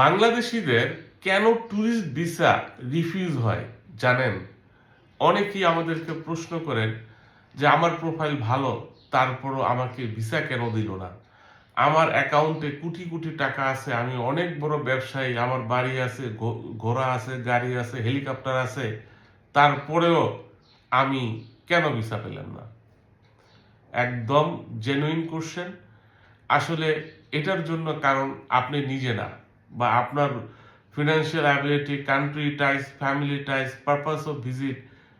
বাংলাদেশিদের কেন tourist visa refuse হয় জানেন? অনেকেই আমাদেরকে প্রশ্ন করেন যে আমার প্রোফাইল ভালো, তারপরও আমাকে ভিসা কেন দিল না? আমার অ্যাকাউন্টে কোটি কোটি টাকা আছে, আমি অনেক বড় ব্যবসায়ী, আমার বাড়ি আছে, ঘোড়া আছে, গাড়ি আছে, হেলিকপ্টার আছে, তারপরেও আমি কেন ভিসা পেলাম না? একদম জেনুইন কোশ্চেন। আসলে এটার জন্য কারণ আপনি নিজে না, বা আপনার financial ability, country ties, family ties, purpose of visit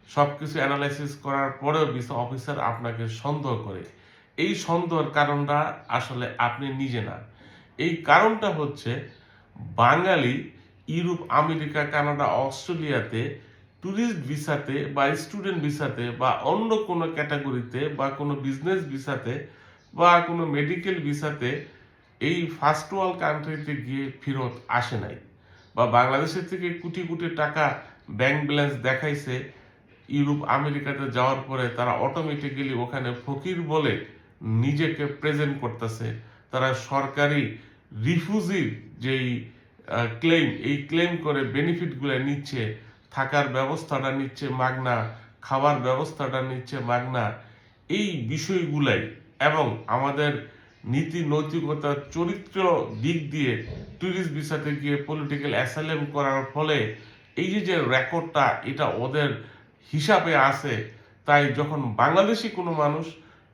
সবকিছু অ্যানালাইসিস করার পরেও ভিসা অফিসার আপনাকে সন্দেহ করে। এই সন্দেহের কারণটা আসলে আপনি নিজে না। এই কারণটা হচ্ছে বাঙালি ইউরোপ, আমেরিকা, কানাডা, অস্ট্রেলিয়াতে ট্যুরিস্ট ভিসাতে বা স্টুডেন্ট ভিসাতে বা অন্য কোনো ক্যাটাগরিতে বা কোনো বিজনেস ভিসাতে বা কোনো মেডিকেল ভিসাতে এই ফার্স্ট ওয়ার্ল্ড কান্ট্রিতে গিয়ে ফেরত আসে নাই, বা বাংলাদেশের থেকে কোটি কোটি টাকা ব্যাংক ব্যালেন্স দেখাইছে, ইউরোপ আমেরিকাতে যাওয়ার পরে তারা অটোমেটিক্যালি ওখানে ফকির বলে নিজেকে প্রেজেন্ট করতেছে। তারা সরকারি রিফিউজির যেই ক্লেম, এই ক্লেম করে বেনিফিটগুলো নিচ্ছে, থাকার ব্যবস্থাটা নিচ্ছে মাগনা, খাবার ব্যবস্থাটা নিচ্ছে মাগনা। এই বিষয়গুলাই এবং আমাদের নীতি নৈতিকতা চরিত্র দিক দিয়ে ট্যুরিস্ট ভিসাতে গিয়ে পলিটিক্যাল অ্যাসাইলাম করার ফলে এই যে রেকর্ডটা, এটা ওদের হিসাবে আছে। তাই যখন বাংলাদেশি কোনো মানুষ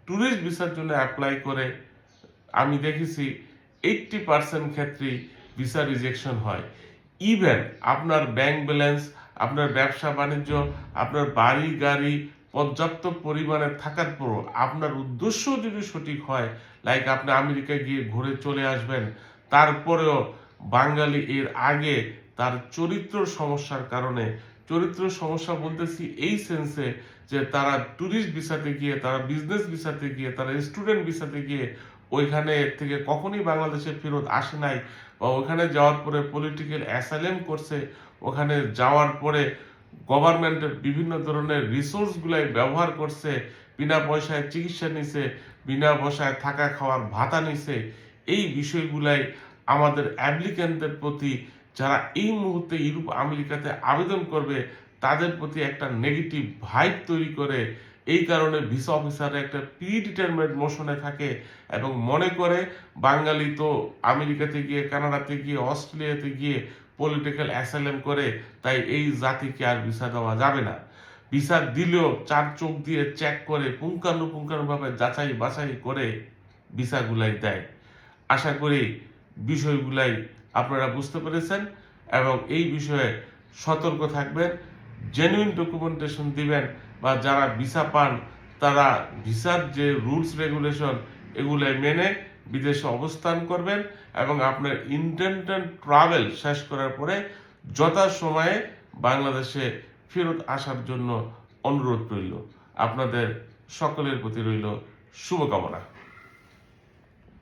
ট্যুরিস্ট ভিসার জন্য অ্যাপ্লাই করে, আমি দেখেছি 80% ক্ষেত্রেই ভিসা রিজেকশন হয়। ইভেন আপনার ব্যাংক ব্যালেন্স, আপনার ব্যবসা বাণিজ্য, আপনার বাড়ি গাড়ি পর্যাপ্ত পরিমাণে থাকার পরও আপনার উদ্দেশ্য যদি সঠিক হয়, লাইক আপনি আমেরিকায় গিয়ে ঘুরে চলে আসবেন, তারপরেও বাঙালি এর আগে তার চরিত্র সমস্যার কারণে, চরিত্র সমস্যা বলতেছি এই সেন্সে যে তারা ট্যুরিস্ট ভিসাতে গিয়ে, তারা বিজনেস ভিসাতে গিয়ে, তারা স্টুডেন্ট ভিসাতে গিয়ে ওইখানে থেকে কখনই বাংলাদেশে ফেরত আসে নাই, বা ওখানে যাওয়ার পরে পলিটিক্যাল অ্যাসাইলাম করছে, ওখানে যাওয়ার পরে গভর্নমেন্টের বিভিন্ন ধরনের রিসোর্সগুলাই ব্যবহার করছে, বিনা পয়সায় চিকিৎসা নিছে, বিনা পয়সায় থাকা খাওয়ার ভাতা নিছে। এই বিষয়গুলাই আমাদের অ্যাপ্লিক্যান্টদের প্রতি, যারা এই মুহূর্তে ইউরোপ আমেরিকাতে আবেদন করবে, তাদের প্রতি একটা নেগেটিভ ভাইব তৈরি করে। এই কারণে ভিসা অফিসাররা একটা প্রিডিটারমেন্ট মোশনে থাকে এবং মনে করে বাঙালি তো আমেরিকাতে গিয়ে, কানাডাতে গিয়ে, অস্ট্রেলিয়াতে গিয়ে পলিটিক্যাল অ্যাসাইলাম করে, তাই এই জাতিকে আর ভিসা দেওয়া যাবে না। ভিসা দিলেও চার চোখ দিয়ে চেক করে পুঙ্খানুপুঙ্খানুভাবে যাচাই বাছাই করে ভিসাগুলাই দেয়। আশা করি বিষয়গুলাই আপনারা বুঝতে পেরেছেন এবং এই বিষয়ে সতর্ক থাকবেন, জেনুইন ডকুমেন্টেশন দিবেন, বা যারা ভিসা পান তারা ভিসার যে রুলস রেগুলেশন এগুলো মেনে বিদেশে অবস্থান করবেন এবং আপনার ইন্টেন্ডেন্ট ট্রাভেল শেষ করার পরে যথাসময়ে বাংলাদেশে ফেরত আসার জন্য অনুরোধ রইল। আপনাদের সকলের প্রতি রইল শুভকামনা।